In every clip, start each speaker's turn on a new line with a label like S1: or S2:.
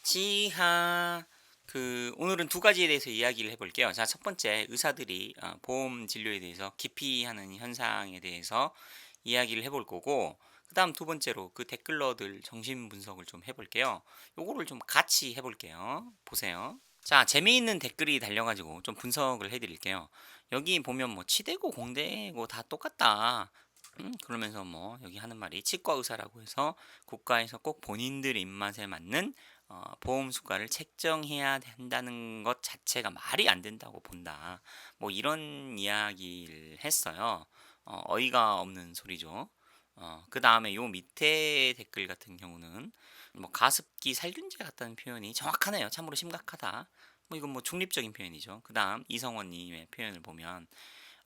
S1: 지하 오늘은 두 가지에 대해서 이야기를 해볼게요. 자, 첫 번째 의사들이 보험 진료에 대해서 기피하는 현상에 대해서 이야기를 해볼 거고, 그다음 두 번째로 그 댓글러들 정신 분석을 좀 해볼게요. 요거를 좀 같이 해볼게요. 보세요. 자, 재미있는 댓글이 달려가지고 좀 분석을 해드릴게요. 여기 보면 뭐 치대고 공대고 다 똑같다. 그러면서 뭐 여기 하는 말이 치과 의사라고 해서 국가에서 꼭 본인들 입맛에 맞는 보험 수가를 책정해야 된다는 것 자체가 말이 안 된다고 본다. 뭐 이런 이야기를 했어요. 어이가 없는 소리죠. 그 다음에 요 밑에 댓글 같은 경우는 뭐 가습기 살균제 같다는 표현이 정확하네요. 참으로 심각하다. 뭐 이건 뭐 중립적인 표현이죠. 그 다음 이성원님의 표현을 보면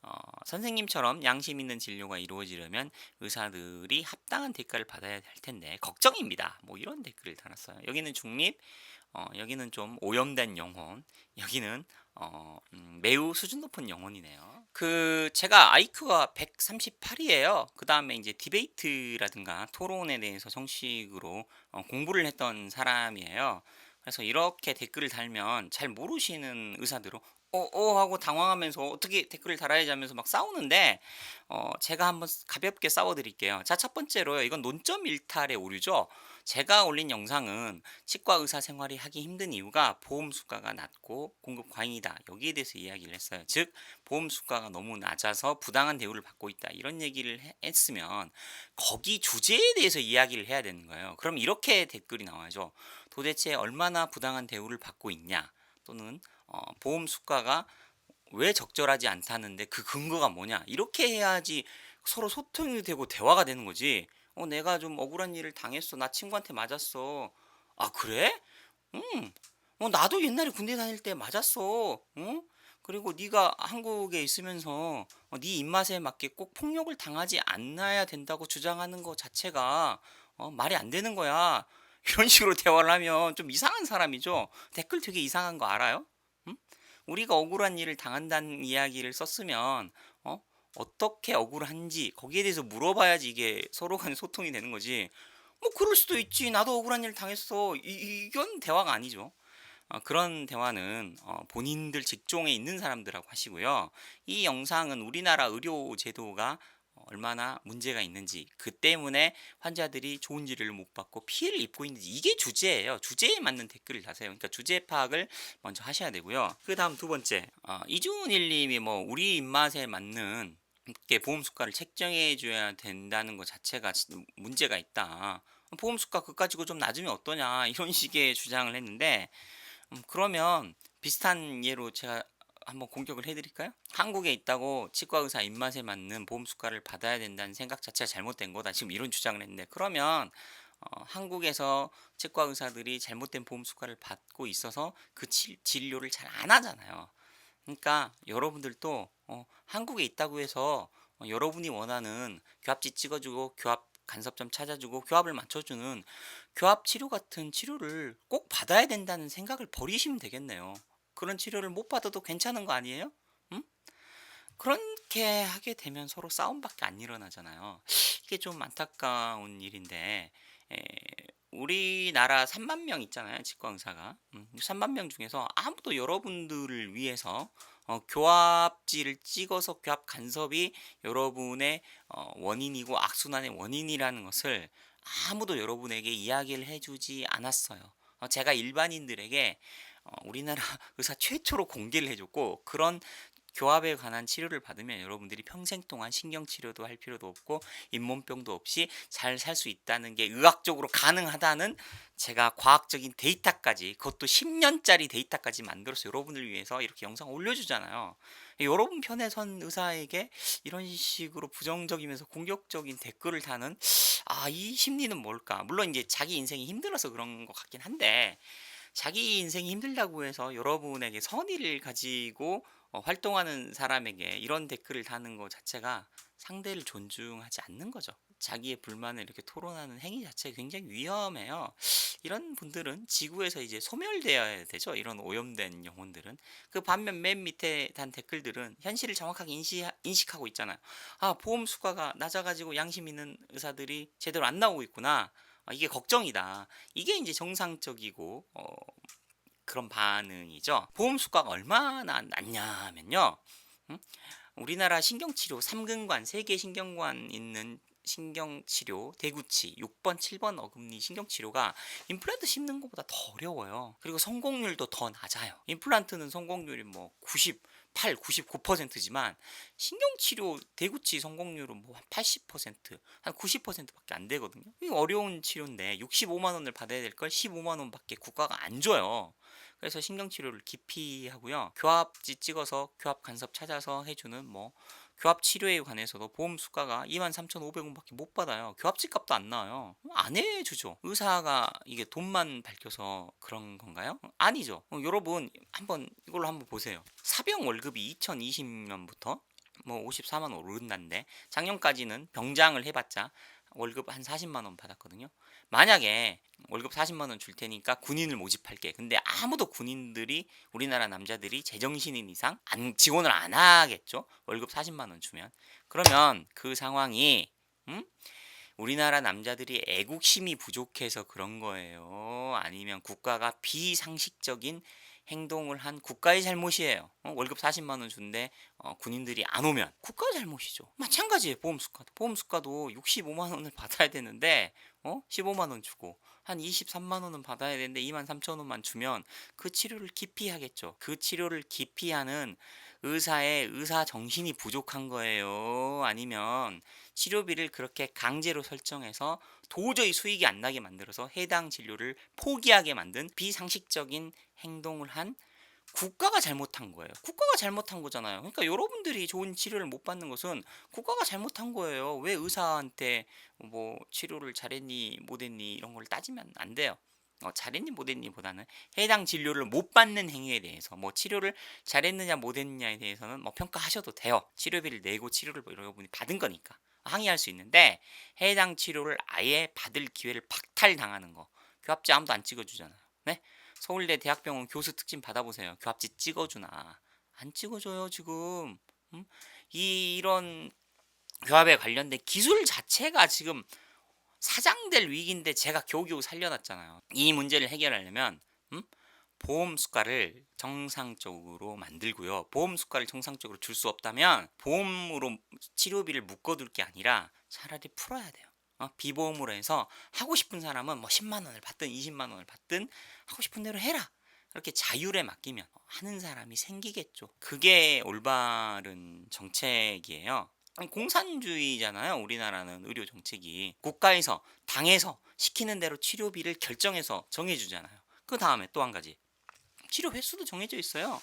S1: 어, 선생님처럼 양심 있는 진료가 이루어지려면 의사들이 합당한 대가를 받아야 할 텐데 걱정입니다. 뭐 이런 댓글을 달았어요. 여기는 중립, 여기는 좀 오염된 영혼, 여기는 매우 수준 높은 영혼이네요. 제가 IQ가 138이에요. 그 다음에 이제 디베이트라든가 토론에 대해서 정식으로 공부를 했던 사람이에요. 그래서 이렇게 댓글을 달면 잘 모르시는 의사들은 하고 당황하면서 어떻게 댓글을 달아야지 하면서 막 싸우는데, 제가 한번 가볍게 싸워 드릴게요. 자, 첫 번째로요. 이건 논점 일탈의 오류죠. 제가 올린 영상은 치과 의사 생활이 하기 힘든 이유가 보험 수가가 낮고 공급 과잉이다. 여기에 대해서 이야기를 했어요. 즉, 보험 수가가 너무 낮아서 부당한 대우를 받고 있다. 이런 얘기를 했으면 거기 주제에 대해서 이야기를 해야 되는 거예요. 그럼 이렇게 댓글이 나와야죠. 도대체 얼마나 부당한 대우를 받고 있냐? 또는 보험 수가가 왜 적절하지 않다는데 그 근거가 뭐냐? 이렇게 해야지 서로 소통이 되고 대화가 되는 거지. 내가 좀 억울한 일을 당했어. 나 친구한테 맞았어. 아, 그래? 응. 나도 옛날에 군대 다닐 때 맞았어. 어? 그리고 네가 한국에 있으면서 네 입맛에 맞게 꼭 폭력을 당하지 않아야 된다고 주장하는 것 자체가 말이 안 되는 거야. 이런 식으로 대화를 하면 좀 이상한 사람이죠. 댓글 되게 이상한 거 알아요? 응? 우리가 억울한 일을 당한다는 이야기를 썼으면 어떻게 억울한지 거기에 대해서 물어봐야지 이게 서로 간의 소통이 되는 거지. 뭐 그럴 수도 있지. 나도 억울한 일 당했어. 이건 대화가 아니죠. 그런 대화는 본인들 직종에 있는 사람들하고 하시고요. 이 영상은 우리나라 의료 제도가 얼마나 문제가 있는지, 그 때문에 환자들이 좋은治療를 못 받고 피해를 입고 있는지, 이게 주제예요. 주제에 맞는 댓글을 다세요. 그러니까 주제 파악을 먼저 하셔야 되고요. 그 다음 두 번째, 이준일님이 뭐 우리 입맛에 맞는 이렇게 보험 수가를 책정해 줘야 된다는 것 자체가 문제가 있다. 보험 수가 그거 가지고 좀 낮으면 어떠냐, 이런 식의 주장을 했는데, 그러면 비슷한 예로 제가 한번 공격을 해드릴까요? 한국에 있다고 치과 의사 입맛에 맞는 보험 수가를 받아야 된다는 생각 자체가 잘못된 거다. 지금 이런 주장을 했는데, 그러면 한국에서 치과 의사들이 잘못된 보험 수가를 받고 있어서 그 진료를 잘 안 하잖아요. 그러니까 여러분들도 한국에 있다고 해서 여러분이 원하는 교합지 찍어주고 교합 간섭점 찾아주고 교합을 맞춰주는 교합 치료 같은 치료를 꼭 받아야 된다는 생각을 버리시면 되겠네요. 그런 치료를 못 받아도 괜찮은 거 아니에요? 음? 그렇게 하게 되면 서로 싸움밖에 안 일어나잖아요. 이게 좀 안타까운 일인데, 에, 우리나라 3만 명 있잖아요, 치과 의사가. 3만 명 중에서 아무도 여러분들을 위해서 교합지를 찍어서 교합 간섭이 여러분의 원인이고 악순환의 원인이라는 것을 아무도 여러분에게 이야기를 해주지 않았어요. 제가 일반인들에게 우리나라 의사 최초로 공개를 해줬고, 그런 교합에 관한 치료를 받으면 여러분들이 평생 동안 신경치료도 할 필요도 없고 잇몸병도 없이 잘 살 수 있다는 게 의학적으로 가능하다는, 제가 과학적인 데이터까지, 그것도 10년짜리 데이터까지 만들어서 여러분을 위해서 이렇게 영상 올려주잖아요. 여러분 편에 선 의사에게 이런 식으로 부정적이면서 공격적인 댓글을 다는, 이 심리는 뭘까? 물론 이제 자기 인생이 힘들어서 그런 것 같긴 한데, 자기 인생이 힘들다고 해서 여러분에게 선의를 가지고 활동하는 사람에게 이런 댓글을 다는 것 자체가 상대를 존중하지 않는 거죠. 자기의 불만을 이렇게 토론하는 행위 자체가 굉장히 위험해요. 이런 분들은 지구에서 이제 소멸되어야 되죠. 이런 오염된 영혼들은. 그 반면 맨 밑에 단 댓글들은 현실을 정확하게 인식하고 있잖아요. 보험 수가가 낮아가지고 양심 있는 의사들이 제대로 안 나오고 있구나. 이게 걱정이다. 이게 이제 정상적이고 그런 반응이죠. 보험 수가가 얼마나 낮냐면요. 음? 우리나라 신경치료 3근관, 3개 신경관 있는 신경치료, 대구치, 6번, 7번 어금니 신경치료가 임플란트 심는 것보다 더 어려워요. 그리고 성공률도 더 낮아요. 임플란트는 성공률이 뭐 98, 99%지만 신경치료 대구치 성공률은 뭐 한 80%, 한 90%밖에 안 되거든요. 이 어려운 치료인데 65만 원을 받아야 될 걸 15만 원밖에 국가가 안 줘요. 그래서 신경치료를 기피하고요. 교합지 찍어서 교합 간섭 찾아서 해주는 뭐 교합 치료에 관해서도 보험 수가가 23,500원밖에 못 받아요. 교합지 값도 안 나와요. 안 해주죠. 의사가 이게 돈만 밝혀서 그런 건가요? 아니죠. 여러분 한번 이걸로 한번 보세요. 사병 월급이 2020년부터 뭐 54만 원 오른다는데 작년까지는 병장을 해봤자 월급 한 40만 원 받았거든요. 만약에 월급 40만 원 줄 테니까 군인을 모집할게. 근데 아무도 군인들이 우리나라 남자들이 제정신인 이상 지원을 안 하겠죠. 월급 40만 원 주면. 그러면 그 상황이 우리나라 남자들이 애국심이 부족해서 그런 거예요. 아니면 국가가 비상식적인 행동을 한 국가의 잘못이에요. 월급 40만 원 준대 군인들이 안 오면 국가 잘못이죠. 마찬가지예요. 보험수가도. 보험수가도 65만 원을 받아야 되는데 15만 원 주고 한 23만 원은 받아야 되는데 2만 3천 원만 주면 그 치료를 기피하겠죠. 그 치료를 기피하는 의사의 의사 정신이 부족한 거예요. 아니면 치료비를 그렇게 강제로 설정해서 도저히 수익이 안 나게 만들어서 해당 진료를 포기하게 만든 비상식적인 행동을 한 국가가 잘못한 거예요. 국가가 잘못한 거잖아요. 그러니까 여러분들이 좋은 치료를 못 받는 것은 국가가 잘못한 거예요. 왜 의사한테 뭐 치료를 잘했니 못했니 이런 걸 따지면 안 돼요. 잘했니 못했니보다는 해당 진료를 못 받는 행위에 대해서 뭐 치료를 잘했느냐 못했느냐에 대해서는 뭐 평가하셔도 돼요. 치료비를 내고 치료를 여러분이 받은 거니까 항의할 수 있는데 해당 치료를 아예 받을 기회를 박탈당하는 거 교합지 아무도 안 찍어주잖아요. 네? 서울대 대학병원 교수 특징 받아보세요. 교합지 찍어주나 안 찍어줘요 지금. 이런 교합에 관련된 기술 자체가 지금 사장될 위기인데 제가 겨우겨우 살려놨잖아요. 이 문제를 해결하려면 보험 수가를 정상적으로 만들고요. 보험 수가를 정상적으로 줄 수 없다면 보험으로 치료비를 묶어둘 게 아니라 차라리 풀어야 돼요. 비보험으로 해서 하고 싶은 사람은 뭐 10만 원을 받든 20만 원을 받든 하고 싶은 대로 해라. 이렇게 자율에 맡기면 하는 사람이 생기겠죠. 그게 올바른 정책이에요. 아니, 공산주의잖아요. 우리나라는 의료 정책이 국가에서 당에서 시키는 대로 치료비를 결정해서 정해주잖아요. 그 다음에 또 한 가지 치료 횟수도 정해져 있어요.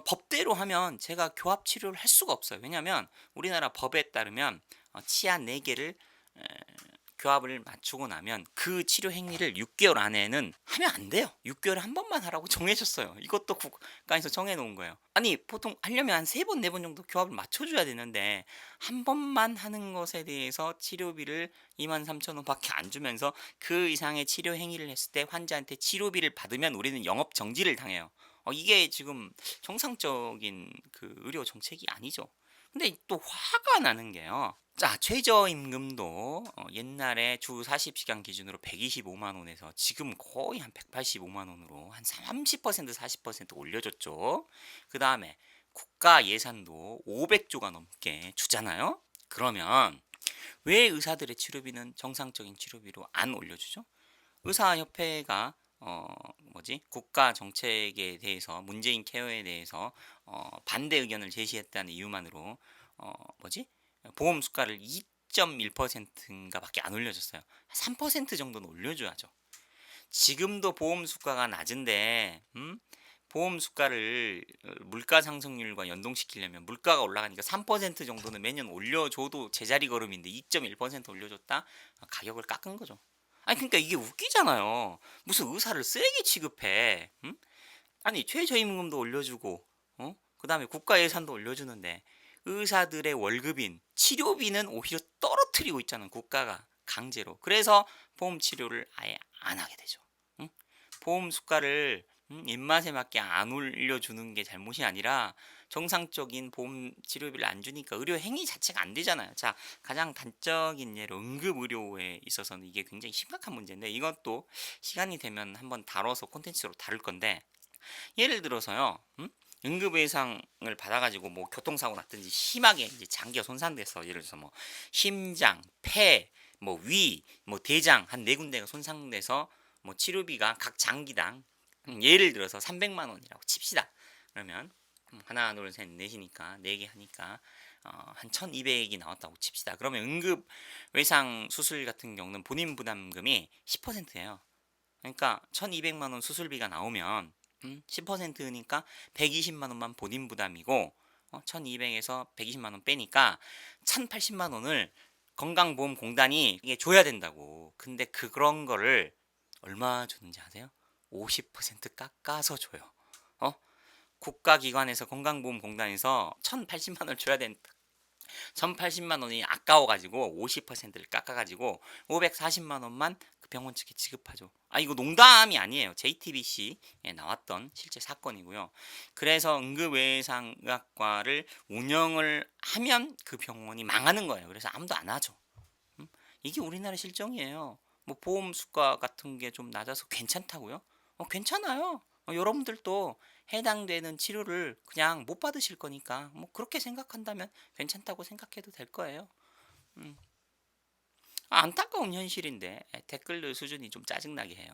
S1: 법대로 하면 제가 교합 치료를 할 수가 없어요. 왜냐하면 우리나라 법에 따르면 치아 4개를 교합을 맞추고 나면 그 치료 행위를 6개월 안에는 하면 안 돼요. 6개월에 한 번만 하라고 정해줬어요. 이것도 국가에서 정해놓은 거예요. 아니 보통 하려면 한 3번, 4번 정도 교합을 맞춰줘야 되는데 한 번만 하는 것에 대해서 치료비를 23,000원밖에 안 주면서 그 이상의 치료 행위를 했을 때 환자한테 치료비를 받으면 우리는 영업 정지를 당해요. 이게 지금 정상적인 그 의료 정책이 아니죠. 근데 또 화가 나는 게요. 자, 최저임금도 옛날에 주 40시간 기준으로 125만 원에서 지금 거의 한 185만 원으로 한 30% 40% 올려줬죠. 그 다음에 국가 예산도 500조가 넘게 주잖아요. 그러면 왜 의사들의 치료비는 정상적인 치료비로 안 올려주죠? 의사협회가 국가 정책에 대해서 문재인 케어에 대해서 반대 의견을 제시했다는 이유만으로 보험 수가를 2.1%인가 밖에 안 올려줬어요. 3% 정도는 올려줘야죠. 지금도 보험 수가가 낮은데 보험 수가를 물가 상승률과 연동시키려면 물가가 올라가니까 3% 정도는 매년 올려줘도 제자리 걸음인데 2.1% 올려줬다? 가격을 깎은 거죠. 아니 그러니까 이게 웃기잖아요. 무슨 의사를 쓰레기 취급해. 아니 최저임금도 올려주고 그 다음에 국가 예산도 올려주는데 의사들의 월급인 치료비는 오히려 떨어뜨리고 있잖아요. 국가가 강제로. 그래서 보험 치료를 아예 안 하게 되죠. 보험 수가를 입맛에 맞게 안 올려주는 게 잘못이 아니라 정상적인 보험 치료비를 안 주니까 의료 행위 자체가 안 되잖아요. 자, 가장 단적인 예로 응급의료에 있어서는 이게 굉장히 심각한 문제인데 이것도 시간이 되면 한번 다뤄서 콘텐츠로 다룰 건데 예를 들어서요. 응급의상을 받아가지고 뭐 교통사고 났든지 심하게 이제 장기가 손상돼서 예를 들어서 뭐 심장, 폐, 뭐 위, 뭐 대장 한 네 군데가 손상돼서 뭐 치료비가 각 장기당 예를 들어서 300만 원이라고 칩시다. 그러면 하나, 둘, 셋, 넷이니까 네 개 하니까 한 1,200이 나왔다고 칩시다. 그러면 응급 외상 수술 같은 경우는 본인 부담금이 10%예요. 그러니까 1,200만 원 수술비가 나오면 10%니까 120만 원만 본인 부담이고 1,200에서 120만 원 빼니까 1,080만 원을 건강보험공단이 이게 줘야 된다고. 근데 그런 거를 얼마 주는지 아세요? 50% 깎아서 줘요. 어? 국가기관에서 건강보험공단에서 1,080만 원을 줘야 된다. 1,080만 원이 아까워가지고 50%를 깎아가지고 540만 원만 그 병원 측에 지급하죠. 아, 이거 농담이 아니에요. JTBC에 나왔던 실제 사건이고요. 그래서 응급외상의학과를 운영을 하면 그 병원이 망하는 거예요. 그래서 아무도 안 하죠. 이게 우리나라 실정이에요. 뭐 보험 수가 같은 게 좀 낮아서 괜찮다고요? 괜찮아요. 여러분들도 해당되는 치료를 그냥 못 받으실 거니까 뭐 그렇게 생각한다면 괜찮다고 생각해도 될 거예요. 안타까운 현실인데 댓글들 수준이 좀 짜증나게 해요.